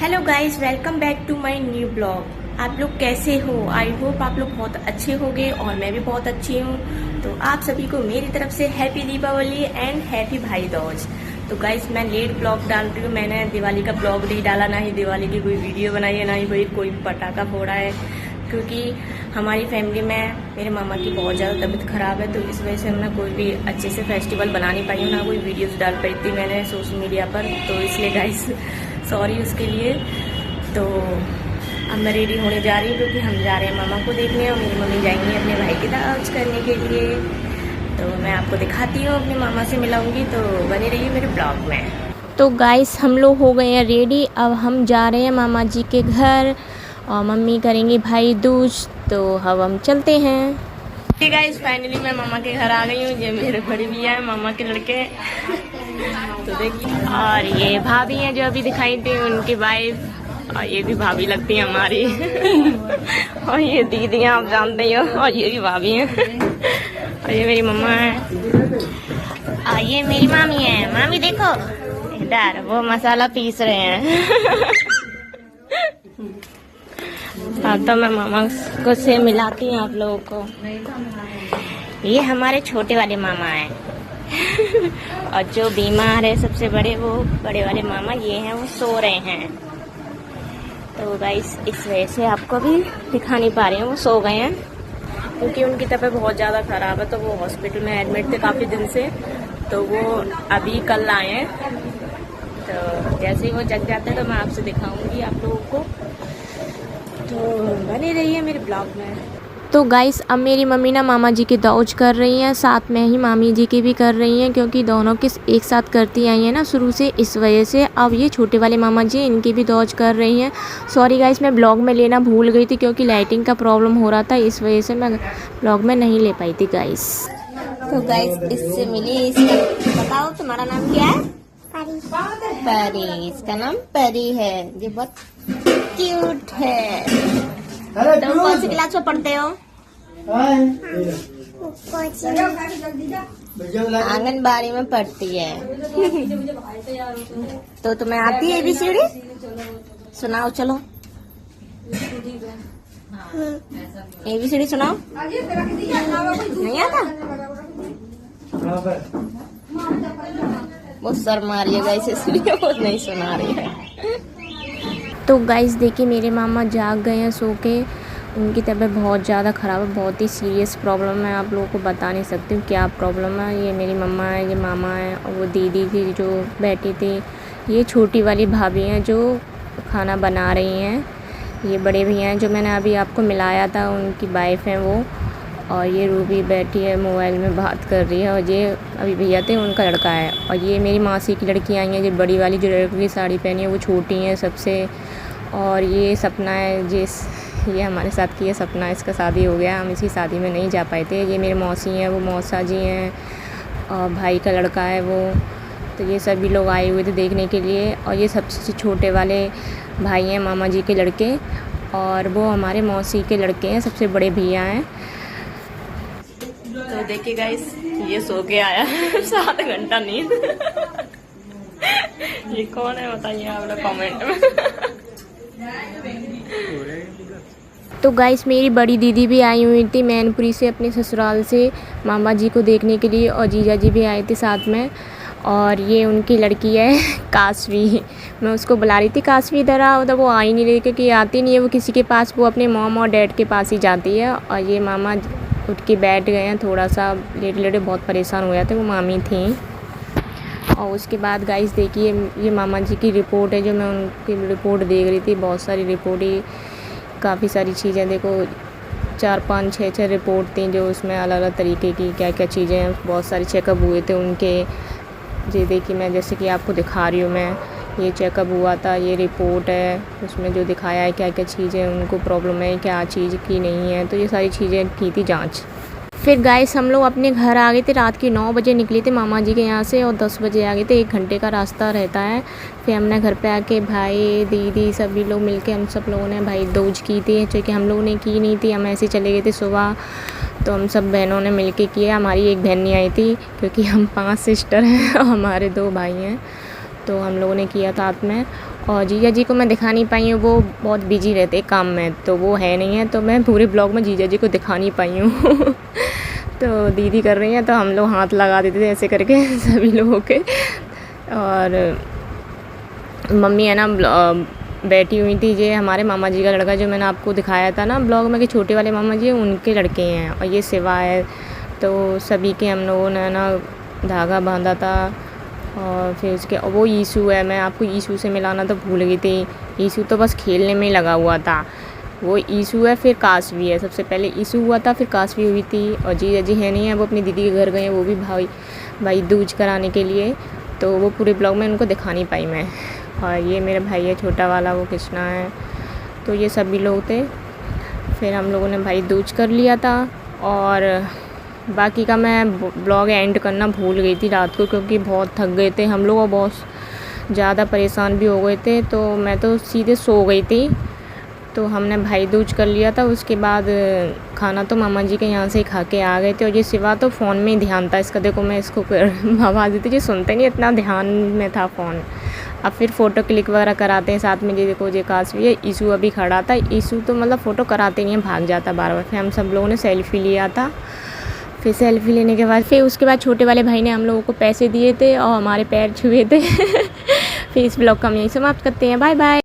Hello guys, welcome back to my new blog. आप लोग कैसे हो? आई होप आप लोग बहुत अच्छे होंगे और मैं भी बहुत अच्छी हूँ। तो आप सभी को मेरी तरफ से हैप्पी दीपावली एंड हैप्पी भाई दूज। तो गाइस, मैं लेट ब्लॉग डाल रही हूँ। मैंने दिवाली का ब्लॉग नहीं डाला, ना ही दिवाली की कोई वीडियो बनाई है, ना ही कोई पटाखा फोड़ा है, क्योंकि हमारी फैमिली में मेरे मामा की बहुत ज़्यादा तबीयत ख़राब है। तो इस वजह से मैं कोई भी अच्छे से फेस्टिवल बना नहीं पाई हूँ, ना कोई वीडियोस डाल पाई थी मैंने सोशल मीडिया पर। तो इसलिए गाइस सॉरी उसके लिए। तो अब मैं रेडी होने जा रही हूँ, क्योंकि हम जा रहे हैं मामा को देखने और मेरी मम्मी जाएंगी अपने भाई की दावत करने के लिए। तो मैं आपको दिखाती हूँ, अपने मामा से मिलाऊंगी, तो बने रहिए मेरे ब्लॉग में। तो गाइस, हम लोग हो गए हैं रेडी। अब हम जा रहे हैं मामा जी के घर और मम्मी करेंगी भाई दूज। तो अब हम चलते हैं। गाइस, फाइनली मैं मामा के घर आ गई हूँ। ये मेरे बड़ी भैया है, मामा के लड़के। तो देखिए, और ये भाभी हैं जो अभी दिखाई थी, उनकी वाइफ। और ये भी भाभी लगती है हमारी। और ये दीदियाँ आप जानते ही हो, और ये भी भाभी हैं। और ये मेरी मम्मा है, और ये मेरी मामी है। मामी देखो इधर, वो मसाला पीस रहे हैं। अब तो मैं मामा को से मिलाती हूँ आप लोगों को। ये हमारे छोटे वाले मामा हैं। और जो बीमार है सबसे बड़े, वो बड़े वाले मामा ये हैं, वो सो रहे हैं। तो गाइस, इस वजह से आपको भी दिखा नहीं पा रही हूँ, वो सो गए हैं, क्योंकि उनकी तबीयत बहुत ज़्यादा ख़राब है। तो वो हॉस्पिटल में एडमिट थे काफ़ी दिन से। तो वो अभी कल आए हैं। तो जैसे ही वो जग जाते हैं तो मैं आपसे दिखाऊंगी आप लोगों को। तो बने रहिए मेरे ब्लॉग में। तो गाइस, अब मेरी मम्मी ना मामा जी की दौज कर रही हैं, साथ में ही मामी जी की भी कर रही हैं, क्योंकि दोनों किस एक साथ करती आई हैं ना शुरू से, इस वजह से अब ये छोटे वाले मामा जी इनकी भी दौज कर रही हैं। सॉरी गाइस, मैं ब्लॉग में लेना भूल गई थी, क्योंकि लाइटिंग का प्रॉब्लम हो रहा था, इस वजह से मैं ब्लॉग में नहीं ले पाई थी गाइस। तो गाइस, इससे मिली। इसका बताओ, तुम्हारा नाम क्या है? परी। इसका नाम परी है। ये बहुत क्यूट है। तुम कौन सी क्लास में पढ़ते हो? आंगनबाड़ी में पढ़ती है। तो तुम्हें आती है ABCD? सुनाओ चलो, ABCD सुनाओ। नहीं आता? वो शर्मा रही है गाइस, इसलिए वो नहीं सुना रही है। तो गाइस देखिए, मेरे मामा जाग गए हैं सो के। उनकी तबीयत बहुत ज़्यादा ख़राब है, बहुत ही सीरियस प्रॉब्लम है। आप लोगों को बता नहीं सकती हूँ क्या प्रॉब्लम है। ये मेरी मम्मा है, ये मामा है, और वो दीदी थी जो बैठी थी। ये छोटी वाली भाभी हैं जो खाना बना रही हैं। ये बड़े भैया हैं जो मैंने अभी आपको मिलाया था, उनकी वाइफ हैं वो। और ये रूबी बैठी है, मोबाइल में बात कर रही है। और ये अभी भैया थे, उनका लड़का है। और ये मेरी मासी की लड़की आई हैं, जो बड़ी वाली जो लड़की की साड़ी पहनी है, वो छोटी हैं सबसे। और ये सपना है, ये हमारे साथ की है सपना। इसका शादी हो गया, हम इसी शादी में नहीं जा पाए थे। ये मेरे मौसी हैं, वो मौसा जी हैं, और भाई का लड़का है वो। तो ये सभी लोग आए हुए थे देखने के लिए। और ये सबसे छोटे वाले भाई हैं, मामा जी के लड़के। और वो हमारे मौसी के लड़के हैं, सबसे बड़े भैया हैं। तो देखिए गाइस, ये सो के आया 7 घंटा नींद। ये कौन है बताइए आप लोग कमेंट में। तो गाइस, मेरी बड़ी दीदी भी आई हुई थी मैनपुरी से, अपने ससुराल से, मामा जी को देखने के लिए। और जीजा जी भी आए थे साथ में। और ये उनकी लड़की है काशवी। मैं उसको बुला रही थी, काशवी इधर आओ, तो वो आ ही नहीं रही, क्योंकि आती नहीं है वो किसी के पास, वो अपने मॉम और डैड के पास ही जाती है। और ये मामा उठ के बैठ गए हैं, थोड़ा सा लेटे लेटे बहुत परेशान हो जाते, वो मामी थी। और उसके बाद गाइस देखिए, ये मामा जी की रिपोर्ट है, जो मैं उनकी रिपोर्ट देख रही थी। बहुत सारी रिपोर्ट ही, काफ़ी सारी चीज़ें, देखो 4 5 6 6 रिपोर्ट थी, जो उसमें अलग अलग तरीके की क्या क्या चीज़ें, बहुत सारे चेकअप हुए थे उनके। ये देखिए, मैं जैसे कि आपको दिखा रही हूँ, मैं ये चेकअप हुआ था, ये रिपोर्ट है, उसमें जो दिखाया है क्या क्या चीज़ें उनको प्रॉब्लम है, क्या चीज़ की नहीं है। तो ये सारी चीज़ें की थी जांच। फिर गाइस, हम लोग अपने घर आ गए थे। रात के 9 बजे निकले थे मामा जी के यहाँ से, और 10 बजे आ गए थे। 1 घंटे का रास्ता रहता है। फिर हमने घर पे आके भाई दीदी सभी लोग मिलके, हम सब लोगों ने भाई दूज की थी, क्योंकि हम लोगों ने की नहीं थी, हम ऐसे चले गए थे सुबह। तो हम सब बहनों ने मिलके किया। हमारी एक बहन नहीं आई थी, क्योंकि हम 5 सिस्टर हैं और हमारे 2 भाई हैं। तो हम लोगों ने किया साथ में। और जीजा जी को मैं दिखा नहीं पाई हूँ, वो बहुत बिजी रहते हैं काम में, तो वो है नहीं है, तो मैं पूरे ब्लॉग में जीजा जी को दिखा नहीं पाई हूँ। तो दीदी कर रही हैं तो हम लोग हाथ लगा देते थे ऐसे करके सभी लोगों के। और मम्मी है ना बैठी हुई थी। ये हमारे मामा जी का लड़का, जो मैंने आपको दिखाया था ना ब्लॉग में कि छोटे वाले मामा जी, उनके लड़के हैं। और ये शिवा है। तो सभी के हम लोगों ने ना धागा बांधा था। और फिर उसके वो ईशू है, मैं आपको ईशू से मिलाना तो भूल गई थी। ईशू तो बस खेलने में ही लगा हुआ था। वो ईशू है, फिर काशवी है। सबसे पहले ईशू हुआ था, फिर काशवी हुई थी। और जीजा जी है नहीं है, वो अपनी दीदी के घर गए हैं, वो भी भाई दूज कराने के लिए। तो वो पूरे ब्लॉग में उनको दिखा नहीं पाई मैं। और ये मेरा भाई है छोटा वाला, वो कृष्णा है। तो ये सभी लोग थे। फिर हम लोगों ने भाई दूज कर लिया था। और बाकी का मैं ब्लॉग एंड करना भूल गई थी रात को, क्योंकि बहुत थक गए थे हम लोग और बहुत ज़्यादा परेशान भी हो गए थे। तो मैं तो सीधे सो गई थी। तो हमने भाई दूज कर लिया था। उसके बाद खाना तो मामा जी के यहाँ से ही खा के आ गए थे। और ये शिवा तो फ़ोन में ही ध्यान था इसका। देखो मैं इसको आवाज़ देती थी, सुनते नहीं, इतना ध्यान में था फ़ोन। अब फिर फ़ोटो क्लिक वगैरह कराते हैं साथ में। ये देखो ये काशवी है। ईशू अभी खड़ा था। ईशू तो मतलब फ़ोटो कराते नहीं है, भाग जाता बार बार। फिर हम सब लोगों ने सेल्फ़ी लिया था। फिर सेल्फ़ी लेने के बाद फिर उसके बाद छोटे वाले भाई ने हम लोगों को पैसे दिए थे और हमारे पैर छुए थे। फिर इस ब्लॉग का हम यहीं समाप्त करते हैं। Bye bye.